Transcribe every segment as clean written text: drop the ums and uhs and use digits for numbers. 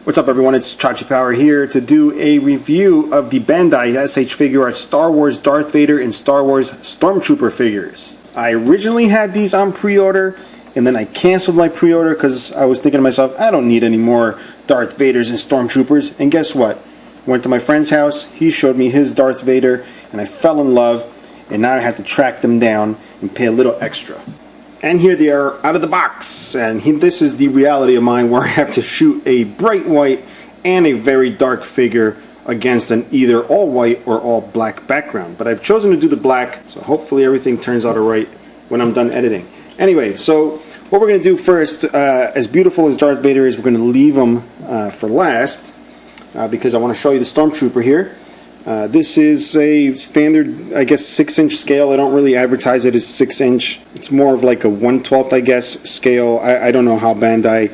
What's up everyone, it's Chachi Power here to do a review of the Bandai SH Figuarts Star Wars Darth Vader and Star Wars Stormtrooper figures. I originally had these on pre-order and then I canceled my pre-order because I was thinking to myself, I don't need any more Darth Vaders and Stormtroopers. And guess what? Went to my friend's house, he showed me his Darth Vader and I fell in love, and now I have to track them down and pay a little extra. And here they are out of the box, and this is the reality of mine where I have to shoot a bright white and a very dark figure against an either all white or all black background. But I've chosen to do the black, so hopefully everything turns out alright when I'm done editing. Anyway, so what we're going to do first, as beautiful as Darth Vader is, we're going to leave him for last because I want to show you the Stormtrooper here. This is a standard, I guess, 6-inch scale. I don't really advertise it as 6-inch. It's more of like a 1/12, I guess, scale. I don't know how Bandai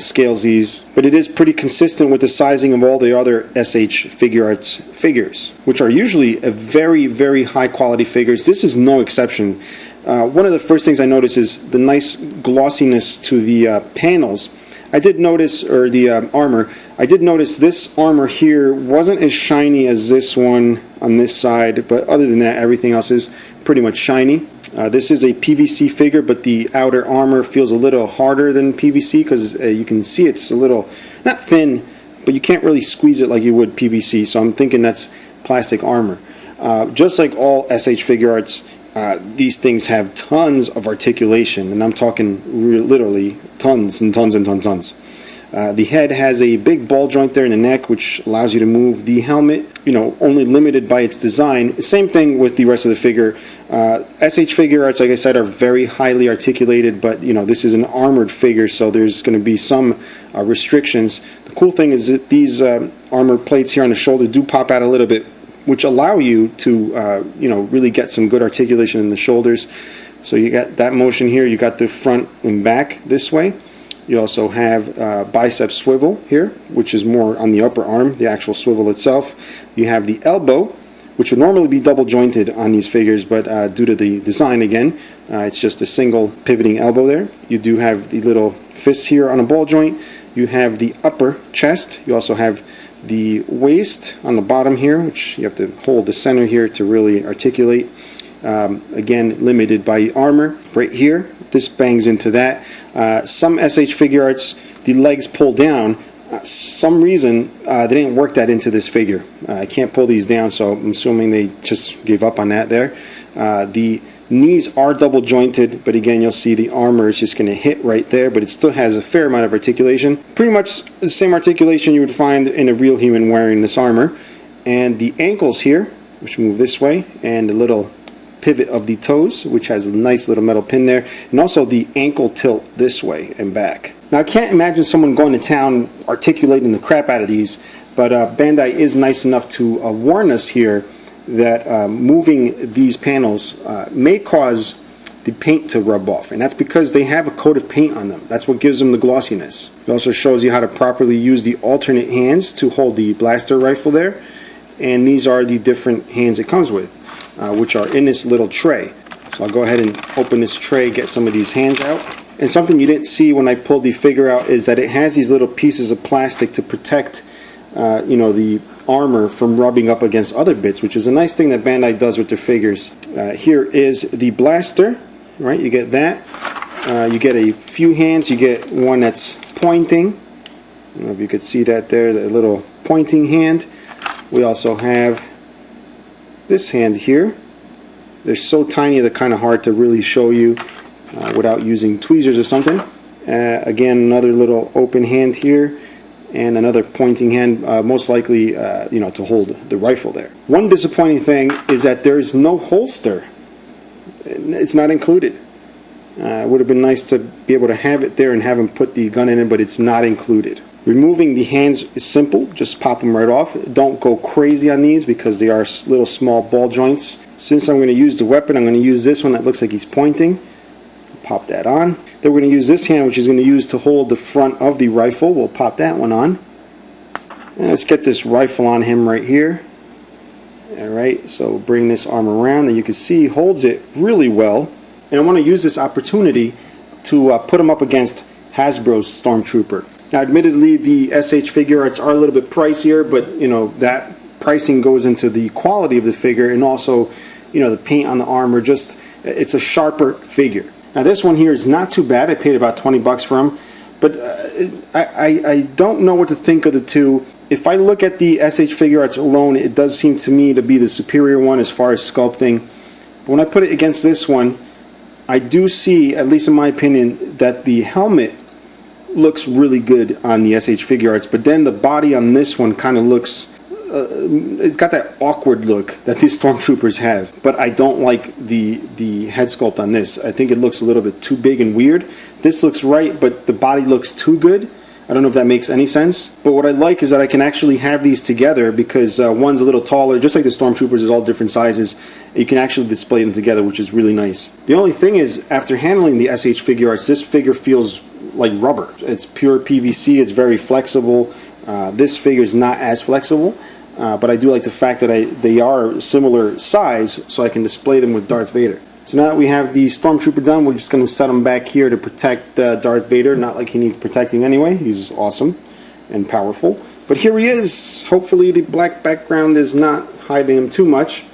scales these, but it is pretty consistent with the sizing of all the other SH Figuarts figures, which are usually a very, very high quality figures. This is no exception. One of the first things I notice is the nice glossiness to the panels. I did notice, or the armor, I did notice this armor here wasn't as shiny as this one on this side, but other than that, everything else is pretty much shiny. This is a PVC figure, but the outer armor feels a little harder than PVC because you can see it's a little, not thin, but you can't really squeeze it like you would PVC, so I'm thinking that's plastic armor. Just like all SH Figuarts, these things have tons of articulation, and I'm talking literally tons and tons and tons. The head has a big ball joint there in the neck, which allows you to move the helmet, only limited by its design. Same thing with the rest of the figure. SH Figuarts, like I said, are very highly articulated, but this is an armored figure, so there's going to be some restrictions. The cool thing is that these armor plates here on the shoulder do pop out a little bit, which allow you to really get some good articulation in the shoulders. So you got that motion here, you got the front and back this way. You also have bicep swivel here, which is more on the upper arm, the actual swivel itself. You have the elbow, which would normally be double jointed on these figures, but due to the design again, it's just a single pivoting elbow there. You do have the little fist here on a ball joint. You have the upper chest. You also have the waist on the bottom here, which you have to hold the center here to really articulate. Again, limited by armor. Right here, this bangs into that. Some SH Figuarts, the legs pull down. Some reason they didn't work that into this figure. I can't pull these down, so I'm assuming they just gave up on that there. The knees are double jointed, but again, you'll see the armor is just going to hit right there, but it still has a fair amount of articulation. Pretty much the same articulation you would find in a real human wearing this armor. And the ankles here, which move this way, and a little pivot of the toes, which has a nice little metal pin there, and also the ankle tilt this way and back. Now, I can't imagine someone going to town articulating the crap out of these, but Bandai is nice enough to warn us here that moving these panels may cause the paint to rub off, and that's because they have a coat of paint on them. That's what gives them the glossiness. It also shows you how to properly use the alternate hands to hold the blaster rifle there, and these are the different hands it comes with, which are in this little tray. So I'll go ahead and open this tray, get some of these hands out. And something you didn't see when I pulled the figure out is that it has these little pieces of plastic to protect the armor from rubbing up against other bits, which is a nice thing that Bandai does with their figures. Here is the blaster, right? You get that. You get a few hands. You get one that's pointing. I don't know if you could see that there, the little pointing hand. We also have this hand here. They're so tiny they're kind of hard to really show you without using tweezers or something. Again, another little open hand here, and another pointing hand, most likely to hold the rifle there. One disappointing thing is that there's no holster. It's not included. It would have been nice to be able to have it there and have him put the gun in it, but it's not included. Removing the hands is simple, just pop them right off. Don't go crazy on these because they are little small ball joints. Since I'm going to use the weapon, I'm going to use this one that looks like he's pointing. Pop that on. Then we're going to use this hand, which is going to use to hold the front of the rifle. We'll pop that one on. And let's get this rifle on him right here. Alright, so we'll bring this arm around, and you can see he holds it really well. And I want to use this opportunity to put him up against Hasbro's Stormtrooper. Now, admittedly, the SH Figuarts are a little bit pricier, but you know that pricing goes into the quality of the figure and also, you know, the paint on the armor. Just it's a sharper figure. Now, this one here is not too bad. I paid about 20 bucks for him, but I don't know what to think of the two. If I look at the SH Figuarts alone, it does seem to me to be the superior one as far as sculpting. But when I put it against this one, I do see, at least in my opinion, that the helmet looks really good on the SH Figuarts, but then the body on this one kind of looks, it's got that awkward look that these Stormtroopers have. But I don't like the head sculpt on this. I think it looks a little bit too big and weird. This looks right, but the body looks too good. I don't know if that makes any sense. But what I like is that I can actually have these together because one's a little taller, just like the Stormtroopers is all different sizes. You can actually display them together, which is really nice. The only thing is, after handling the SH Figuarts, this figure feels like rubber. It's pure PVC, it's very flexible. This figure is not as flexible, but I do like the fact that they are similar size, so I can display them with Darth Vader. So now that we have the Stormtrooper done, we're just going to set him back here to protect Darth Vader. Not like he needs protecting anyway. He's awesome and powerful. But here he is. Hopefully the black background is not hiding him too much.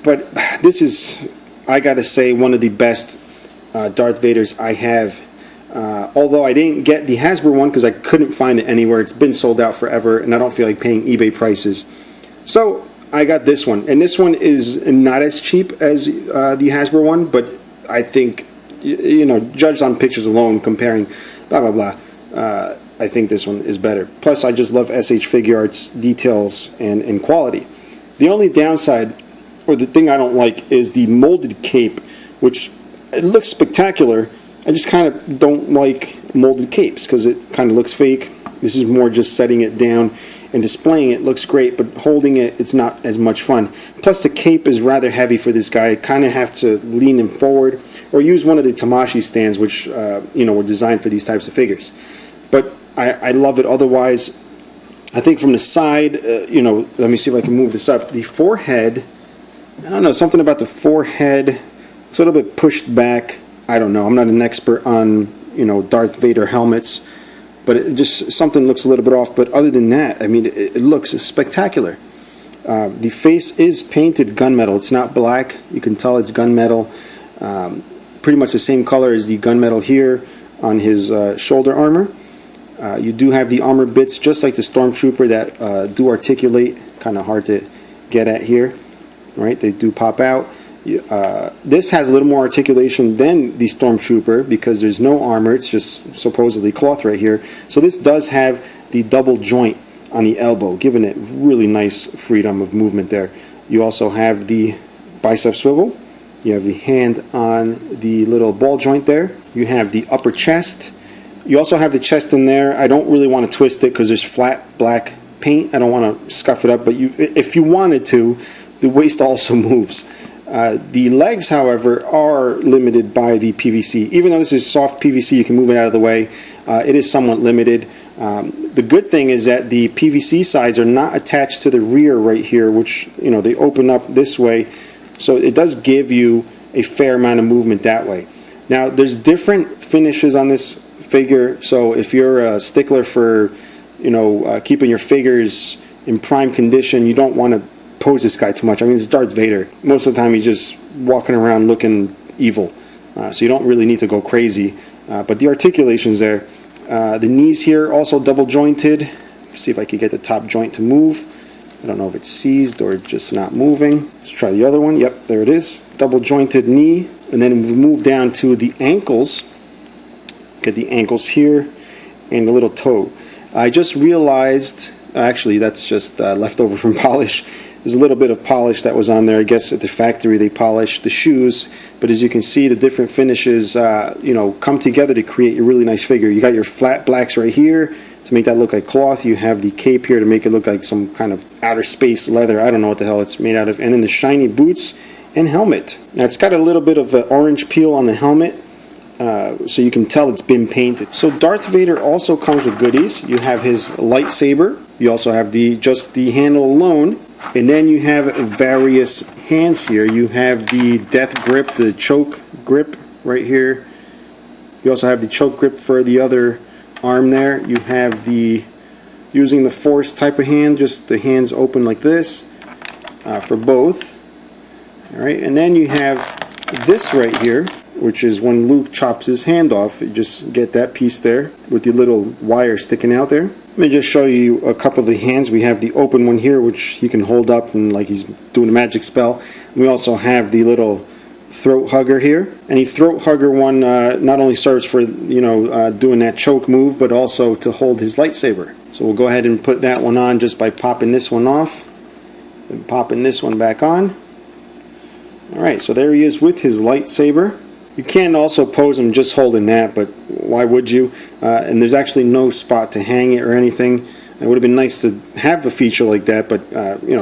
But this is, I gotta say, one of the best Darth Vaders I have. Although I didn't get the Hasbro one because I couldn't find it anywhere. It's been sold out forever and I don't feel like paying eBay prices. So I got this one, and this one is not as cheap as the Hasbro one, but I think, you know, judged on pictures alone, comparing blah blah blah, I think this one is better. Plus, I just love SH Figuarts details and quality. The only downside, or the thing I don't like, is the molded cape, which it looks spectacular. I just kind of don't like molded capes because it kind of looks fake. This is more just setting it down and displaying it. Looks great, but holding it, it's not as much fun. Plus the cape is rather heavy for this guy. I kind of have to lean him forward or use one of the Tamashii stands, which you know, were designed for these types of figures. But I love it otherwise. I think from the side, you know, let me see if I can move this up. The forehead, I don't know, something about the forehead, it's a little bit pushed back. I don't know, I'm not an expert on, you know, Darth Vader helmets, but it just, something looks a little bit off. But other than that, I mean, it looks spectacular. The face is painted gunmetal. It's not black. You can tell it's gunmetal. Pretty much the same color as the gunmetal here on his shoulder armor. You do have the armor bits, just like the Stormtrooper, that do articulate. Kind of hard to get at here, right? They do pop out. This has a little more articulation than the Stormtrooper because there's no armor. It's just supposedly cloth right here. So this does have the double joint on the elbow, giving it really nice freedom of movement there. You also have the bicep swivel. You have the hand on the little ball joint there. You have the upper chest. You also have the chest in there. I don't really want to twist it because there's flat black paint. I don't want to scuff it up, but if you wanted to, the waist also moves. The legs, however, are limited by the PVC. Even though this is soft PVC, you can move it out of the way. It is somewhat limited. The good thing is that the PVC sides are not attached to the rear right here, which, you know, they open up this way. So it does give you a fair amount of movement that way. Now, there's different finishes on this figure. So if you're a stickler for, you know, keeping your figures in prime condition, you don't want to pose this guy too much. I mean, it's Darth Vader. Most of the time he's just walking around looking evil, so you don't really need to go crazy. But the articulation's there. The knees here also double jointed. Let's see if I can get the top joint to move. I don't know if it's seized or just not moving. Let's try the other one. Yep, there it is. Double jointed knee. And then we move down to the ankles. Get the ankles here and the little toe. I just realized, actually that's just leftover from polish. There's a little bit of polish that was on there. I guess at the factory they polished the shoes, but as you can see, the different finishes you know, come together to create a really nice figure. You got your flat blacks right here to make that look like cloth. You have the cape here to make it look like some kind of outer space leather. I don't know what the hell it's made out of. And then the shiny boots and helmet. Now it's got a little bit of an orange peel on the helmet, so you can tell it's been painted. So Darth Vader also comes with goodies. You have his lightsaber. You also have just the handle alone. And then you have various hands here. You have the death grip, the choke grip right here. You also have the choke grip for the other arm there. You have the using the Force type of hand, just the hands open like this for both. Alright, and then you have this right here, which is when Luke chops his hand off. You just get that piece there with the little wire sticking out there. Let me just show you a couple of the hands. We have the open one here, which he can hold up and like he's doing a magic spell. We also have the little throat hugger here. And the throat hugger one not only serves for doing that choke move, but also to hold his lightsaber. So we'll go ahead and put that one on just by popping this one off and popping this one back on. Alright, so there he is with his lightsaber. You can also pose him just holding that, but why would you? And there's actually no spot to hang it or anything. It would have been nice to have a feature like that, but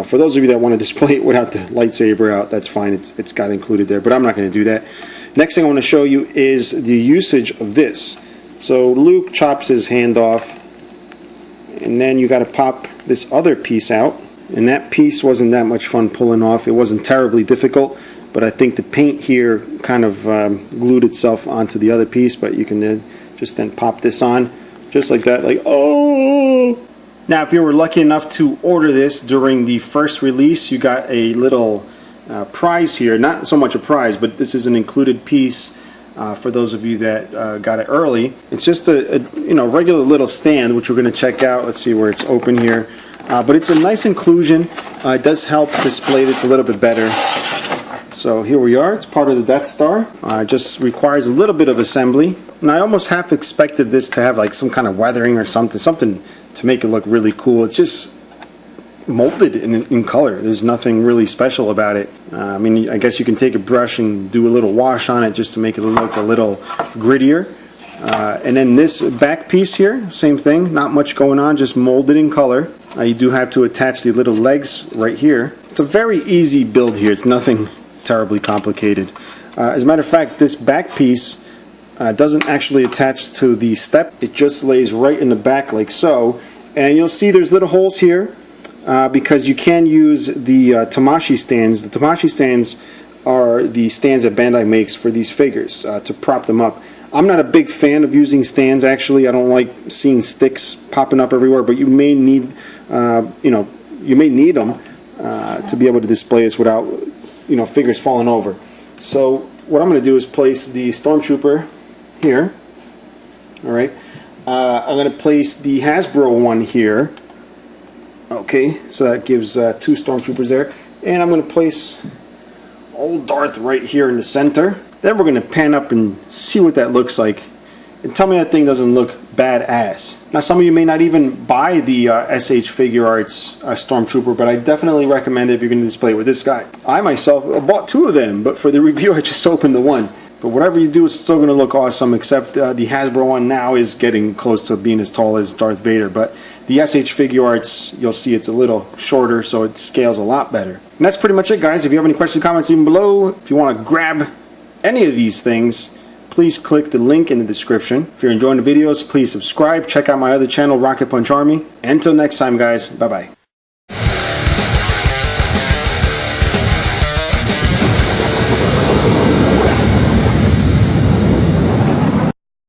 for those of you that want to display it without the lightsaber out, that's fine. It's got included there, but I'm not going to do that. Next thing I want to show you is the usage of this. So Luke chops his hand off, and then you got to pop this other piece out. And that piece wasn't that much fun pulling off. It wasn't terribly difficult, but I think the paint here kind of glued itself onto the other piece. But you can then just pop this on just like that, like, oh. Now if you were lucky enough to order this during the first release, you got a little prize here. Not so much a prize, but this is an included piece for those of you that got it early. It's just a regular little stand, which we're going to check out. Let's see where it's open here. But it's a nice inclusion. It does help display this a little bit better. So here we are. It's part of the Death Star. It just requires a little bit of assembly. And I almost half expected this to have like some kind of weathering or something to make it look really cool. It's just molded in color. There's nothing really special about it. I mean, I guess you can take a brush and do a little wash on it just to make it look a little grittier. And then this back piece here, same thing. Not much going on, just molded in color. You do have to attach the little legs right here. It's a very easy build here. It's nothing terribly complicated. As a matter of fact, this back piece doesn't actually attach to the step. It just lays right in the back like so. And you'll see there's little holes here because you can use the Tamashii stands. The Tamashii stands are the stands that Bandai makes for these figures to prop them up. I'm not a big fan of using stands, actually. I don't like seeing sticks popping up everywhere, but you may need you may need them to be able to display this without figures falling over. So what I'm going to do is place the Stormtrooper here. Alright, I'm going to place the Hasbro one here. Okay, so that gives 2 Stormtroopers there. And I'm going to place old Darth right here in the center. Then we're going to pan up and see what that looks like. And tell me that thing doesn't look badass. Now some of you may not even buy the SH Figuarts Stormtrooper, but I definitely recommend it if you're going to display it with this guy. I myself bought 2 of them, but for the review I just opened the one. But whatever you do, it's still going to look awesome, except the Hasbro one now is getting close to being as tall as Darth Vader. But the SH Figuarts, you'll see it's a little shorter, so it scales a lot better. And that's pretty much it, guys. If you have any questions, comments, even below. If you want to grab any of these things, please click the link in the description. If you're enjoying the videos, please subscribe. Check out my other channel, Rocket Punch Army. Until next time, guys, bye-bye.